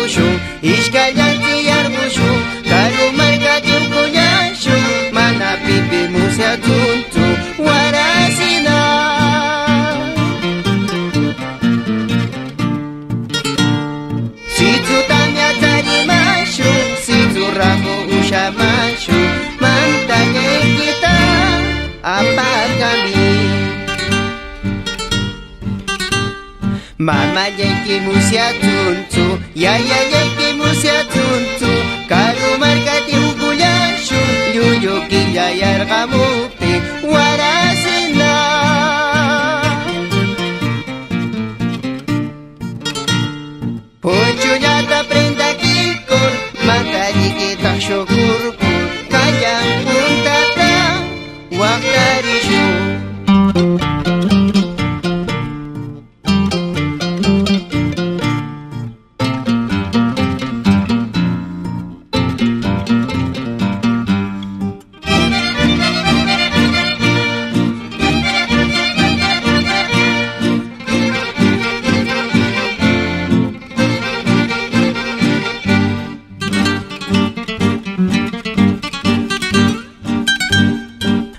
yarqushun ishkallanti yarqushun karu markati uquyashun mana pipi musyatuntu warasina situ tamya tarimashun situ rahu ushamashun mantanya kita apagami mama yeki musyatuntu yaya yeki musyatuntu karu markati uquyashun llullu killa yarqamuqti warasina punchullata prenda kikun mantallikitaq shukurkun kallan puntata waqtarishun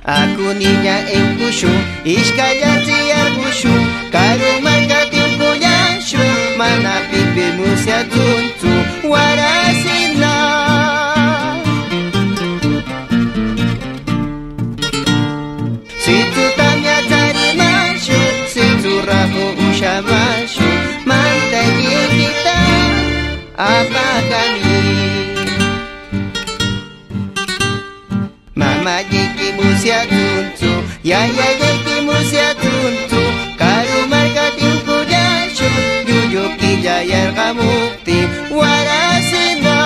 aku niña engkushu ishkallanti yarqushu karu markati uquyashu mana pipi musyatuntu warasina situ tamya tarimashu situ rahu ushamashu mantallekita apagami mama yeki musyatuntu yaya yeki musyatuntu karu markati uquyashun llullu killa yarqamuqti warasina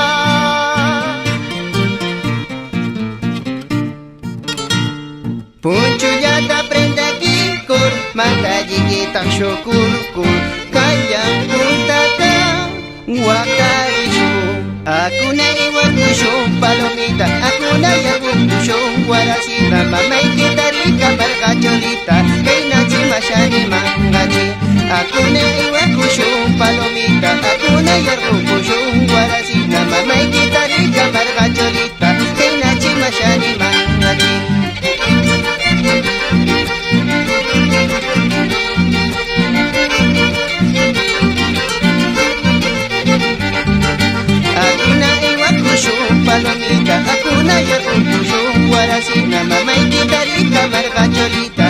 punchullata prenda kikun mantallikitaq shukurkun kallan puntata waqtarishun akuna iwakushun palomita akuna yarqukushun warasina mamaykita rika marqacholita kaynachi mashanimangachi akuna iwakushun palomita akuna yarqukushun warasina mamaykita rika marqacholita kaynachi mashanimangachi palomita, akuna yarqukushun warasina mamaykita rika marqacholita